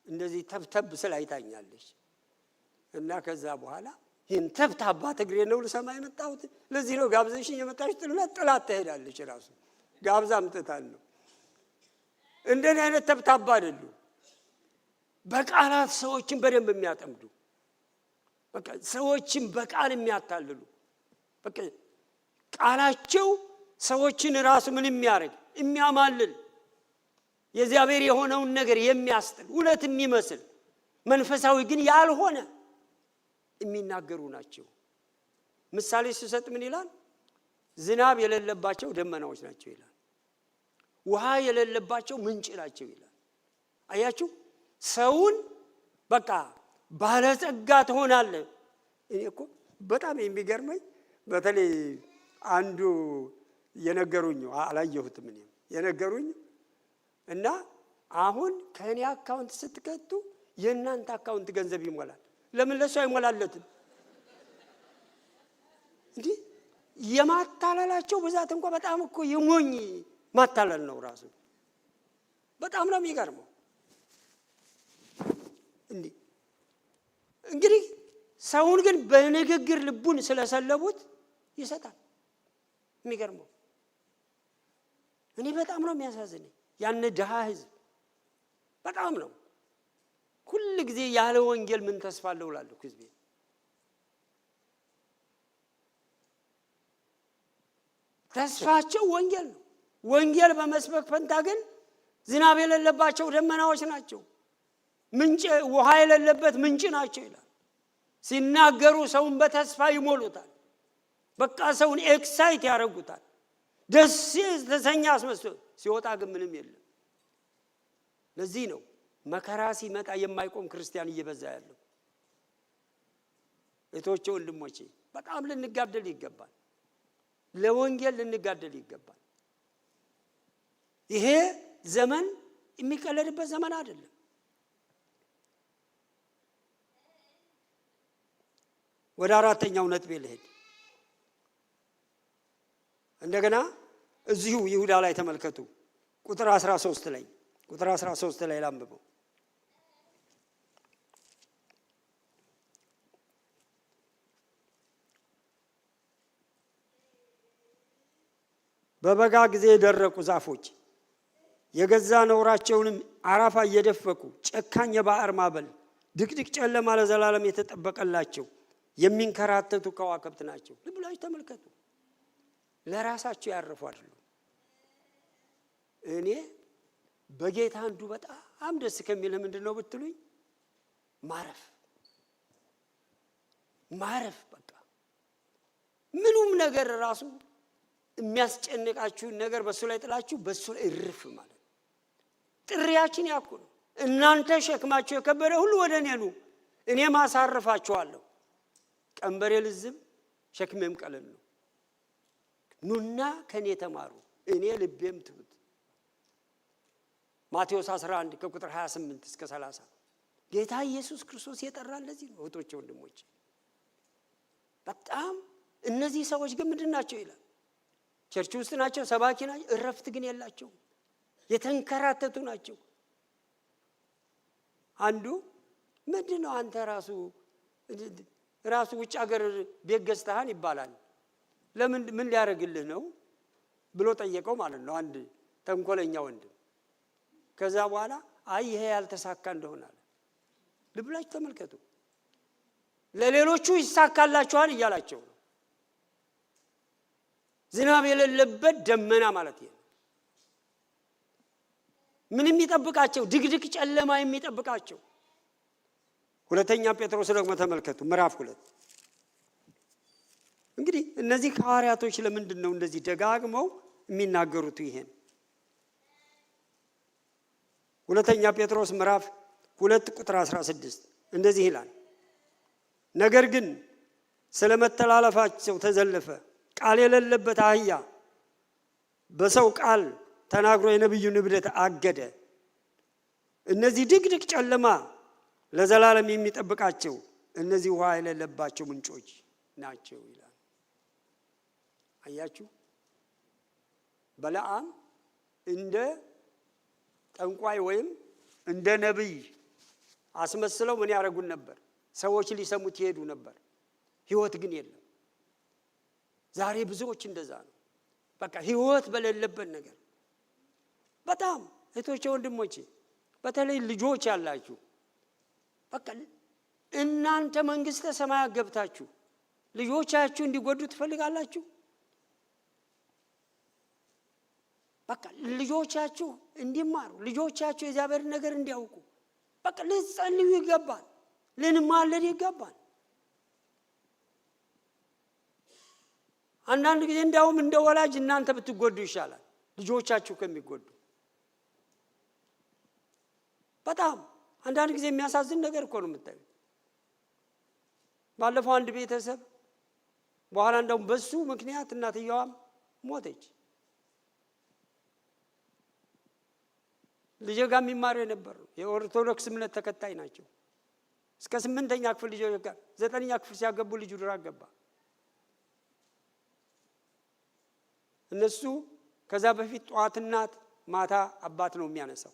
እንደዚህ ተብተብ ስላይታኛለች እና ከዛ በኋላ ይህን ተብታባ ትግሬ ነው ልሰማ የመጣሁት ለዚህ ነው ጋብዘሽኝ የመጣሽ ጥላት ትሄዳለች። ራሱ ጋብዛ ምጥታል ነው። እንደኔ አይነት ተብታባ አይደሉም። በቃላት ሰዎችን በደንብ የሚያጠምዱ በቃ ሰዎችን በቃል የሚያታልሉ በቃ ቃላቸው ሰዎችን ራሱ ምን የሚያደርግ የሚያማልል የእግዚአብሔር የሆነውን ነገር የሚያስጥል እውነት የሚመስል መንፈሳዊ ግን ያልሆነ የሚናገሩ ናቸው። ምሳሌ ሲሰጥ ምን ይላል? ዝናብ የሌለባቸው ደመናዎች ናቸው ይላል። ውሃ የሌለባቸው ምንጭ ናቸው ይላል። አያችሁ ሰውን በቃ ባለጸጋ ትሆናለህ። እኔ እኮ በጣም የሚገርመኝ በተለይ አንዱ የነገሩኝ አላየሁትም እኔም የነገሩኝ እና አሁን ከኔ አካውንት ስትከቱ የእናንተ አካውንት ገንዘብ ይሞላል። ለምን ለሱ አይሞላለትም? እንዴ የማታለላቸው ብዛት እንኳን በጣም እኮ የሞኝ ማታለል ነው ራሱ። በጣም ነው የሚገርመው። እንግዲህ ሰውን ግን በንግግር ልቡን ስለሰለቡት ይሰጣል። የሚገርመው እኔ በጣም ነው የሚያሳዝነኝ ያን ድሃ ህዝብ በጣም ነው። ሁሉ ጊዜ ያለ ወንጌል ምን ተስፋ አለው እላለሁ ህዝቤ። ተስፋቸው ወንጌል ነው። ወንጌል በመስበክ ፈንታ ግን ዝናብ የሌለባቸው ደመናዎች ናቸው። ምንጭ ውሃ የሌለበት ምንጭ ናቸው ይላል። ሲናገሩ ሰውን በተስፋ ይሞሉታል። በቃ ሰውን ኤክሳይት ያደርጉታል። ደስ ተሰኛ አስመስሎ ሲወጣ ግን ምንም የለም። ለዚህ ነው መከራ ሲመጣ የማይቆም ክርስቲያን እየበዛ ያለው። እህቶቼ ወንድሞቼ በጣም ልንጋደል ይገባል። ለወንጌል ልንጋደል ይገባል። ይሄ ዘመን የሚቀለድበት ዘመን አይደለም። ወደ አራተኛው ነጥቤ ልሄድ። እንደገና እዚሁ ይሁዳ ላይ ተመልከቱ። ቁጥር 13 ላይ ላንብበው። በበጋ ጊዜ የደረቁ ዛፎች የገዛ ነውራቸውንም አራፋ እየደፈቁ ጨካኝ የባህር ማዕበል ድቅድቅ ጨለማ ለዘላለም የተጠበቀላቸው የሚንከራተቱ ከዋክብት ናቸው። ልብ ብላችሁ ተመልከቱ። ለራሳቸው ያረፉ አይደሉም። እኔ በጌታ አንዱ በጣም ደስ ከሚልህ ምንድነው ብትሉኝ ማረፍ በቃ ምኑም ነገር ራሱ የሚያስጨንቃችሁን ነገር በሱ ላይ ጥላችሁ በሱ ላይ እርፍ ማለት ጥሪያችን ያኩ ነው። እናንተ ሸክማችሁ የከበደ ሁሉ ወደ እኔ ኑ እኔም አሳርፋችኋለሁ። ቀንበሬ ልዝብ ሸክሜም ቀለል ነው። ኑና ከኔ ተማሩ እኔ ልቤም ትሁት። ማቴዎስ 11 ከቁጥር 28 እስከ 30 ጌታ ኢየሱስ ክርስቶስ የጠራን ለዚህ ነው። እህቶቼ ወንድሞቼ በጣም እነዚህ ሰዎች ግን ምንድን ናቸው ይላል? ቸርች ውስጥ ናቸው፣ ሰባኪ ናቸው፣ እረፍት ግን የላቸውም። የተንከራተቱ ናቸው። አንዱ ምንድነው አንተ ራሱ ውጭ ሀገር ቤት ገዝተሃን ይባላል። ለምን ምን ሊያደርግልህ ነው ብሎ ጠየቀው ማለት ነው አንድ ተንኮለኛ ወንድም። ከዛ በኋላ አይ ይሄ ያልተሳካ እንደሆነ አለ። ልብላችሁ ተመልከቱ። ለሌሎቹ ይሳካላችኋል እያላቸው ነው። ዝናብ የሌለበት ደመና ማለት ነው። ምንም የሚጠብቃቸው ድቅድቅ ጨለማ የሚጠብቃቸው። ሁለተኛ ጴጥሮስ ደግሞ ተመልከቱ ምዕራፍ 2። እንግዲህ እነዚህ ሐዋርያቶች ለምንድን ነው እንደዚህ ደጋግመው የሚናገሩት? ይሄን ሁለተኛ ጴጥሮስ ምዕራፍ 2 ቁጥር 16 እንደዚህ ይላል፣ ነገር ግን ስለመተላለፋቸው ተዘለፈ፣ ቃል የሌለበት አህያ በሰው ቃል ተናግሮ የነብዩን እብደት አገደ። እነዚህ ድቅድቅ ጨለማ ለዘላለም የሚጠብቃቸው እነዚህ ውሃ የሌለባቸው ምንጮች ናቸው ይላል። አያችሁ፣ በለዓም እንደ ጠንቋይ ወይም እንደ ነብይ አስመስለው ምን ያደርጉን ነበር? ሰዎች ሊሰሙት ይሄዱ ነበር። ህይወት ግን የለም። ዛሬ ብዙዎች እንደዛ ነው። በቃ ህይወት በሌለበት ነገር በጣም እህቶቼ፣ ወንድሞቼ፣ በተለይ ልጆች ያላችሁ በቃ እናንተ መንግስተ ሰማያት ገብታችሁ ልጆቻችሁ እንዲጎዱ ትፈልጋላችሁ? በቃ ልጆቻችሁ እንዲማሩ፣ ልጆቻችሁ የእግዚአብሔር ነገር እንዲያውቁ በቃ ልትጸልዩ ይገባል፣ ልንማለድ ይገባል። አንዳንድ ጊዜ እንዳውም እንደ ወላጅ እናንተ ብትጎዱ ይሻላል ልጆቻችሁ ከሚጎዱ። በጣም አንዳንድ ጊዜ የሚያሳዝን ነገር እኮ ነው የምታዩት። ባለፈው አንድ ቤተሰብ በኋላ እንደውም በሱ ምክንያት እናትየዋም ሞተች። ልጅ ጋር የሚማሩ የነበሩ የኦርቶዶክስ እምነት ተከታይ ናቸው። እስከ 8ኛ ክፍል ልጅ ጋር 9ኛ ክፍል ሲያገቡ ልጁ ድራ ገባ። እነሱ ከዛ በፊት ጧት እናት ማታ አባት ነው የሚያነሳው።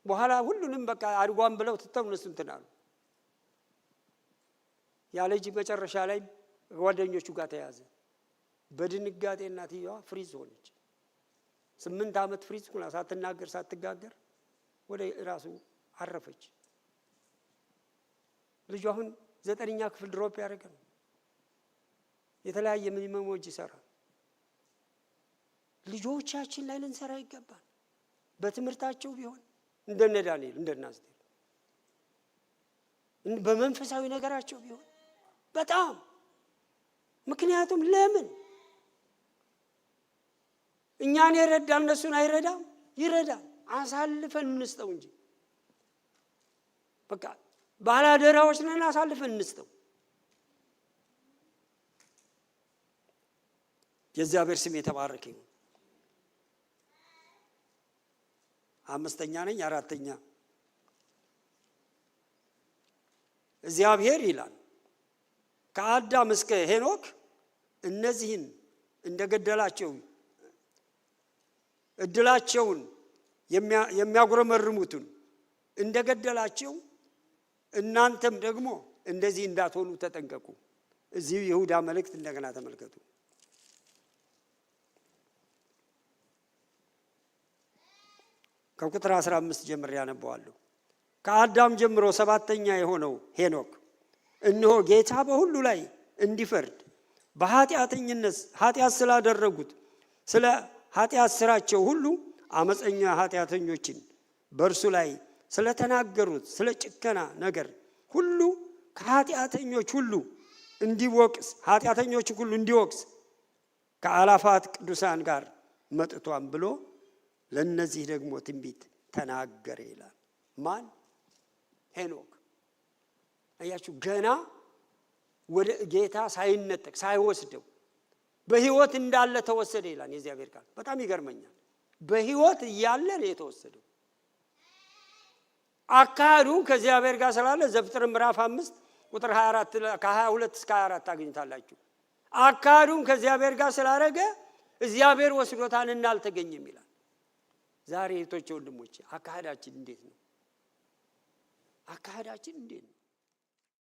በኋላ ሁሉንም በቃ አድጓን ብለው ትተው እነሱ እንትን አሉ። ያ ልጅ መጨረሻ ላይ ጓደኞቹ ጋር ተያዘ። በድንጋጤ እናትየዋ ፍሪዝ ሆነች። 8 ዓመት ፍሪዝ ሆና ሳትናገር ሳትጋገር ወደ ራሱ አረፈች። ልጁ አሁን 9ኛ ክፍል ድሮፕ ያደረገ ነው። የተለያየ ሚኒመሞች ይሰራል። ልጆቻችን ላይ ልንሰራ ይገባል። በትምህርታቸው ቢሆን እንደነ ዳንኤል እንደነ አስቴር፣ በመንፈሳዊ ነገራቸው ቢሆን በጣም ምክንያቱም ለምን እኛን ይረዳል እነሱን አይረዳም? ይረዳል። አሳልፈን እንስጠው እንጂ በቃ ባላደራዎች ነን። አሳልፈን እንስጠው። የእግዚአብሔር ስም የተባረከ ይሁን። 5ኛ ነኝ። 4ኛ እግዚአብሔር ይላል ከአዳም እስከ ሄኖክ እነዚህን እንደገደላቸው እድላቸውን የሚያጉረመርሙትን እንደገደላቸው እናንተም ደግሞ እንደዚህ እንዳትሆኑ ተጠንቀቁ። እዚህ ይሁዳ መልእክት እንደገና ተመልከቱ። ከቁጥር 15 ጀምሬ ያነበዋለሁ። ከአዳም ጀምሮ 7ኛ የሆነው ሄኖክ እነሆ ጌታ በሁሉ ላይ እንዲፈርድ በኃጢአተኝነት ኃጢአት ስላደረጉት ስለ ኃጢአት ስራቸው ሁሉ አመፀኛ ኃጢአተኞችን በእርሱ ላይ ስለተናገሩት ስለ ጭከና ነገር ሁሉ ከኃጢአተኞች ሁሉ እንዲወቅስ ኃጢአተኞች ሁሉ እንዲወቅስ ከአላፋት ቅዱሳን ጋር መጥቷን ብሎ ለነዚህ ደግሞ ትንቢት ተናገረ ይላል። ማን? ሄኖክ። አያችሁ፣ ገና ወደ ጌታ ሳይነጠቅ ሳይወስደው በህይወት እንዳለ ተወሰደ ይላል የእግዚአብሔር ቃል። በጣም ይገርመኛል። በህይወት እያለ ነው የተወሰደው። አካሄዱን ከእግዚአብሔር ጋር ስላለ ዘፍጥረት ምዕራፍ 5 ቁጥር 24 ከ22 እስከ 24 ታገኙታላችሁ። አካሄዱን ከእግዚአብሔር ጋር ስላደረገ እግዚአብሔር ወስዶታልና አልተገኘም ይላል። ዛሬ እህቶቼ፣ ወንድሞቼ አካሄዳችን እንዴት ነው? አካሄዳችን እንዴት ነው?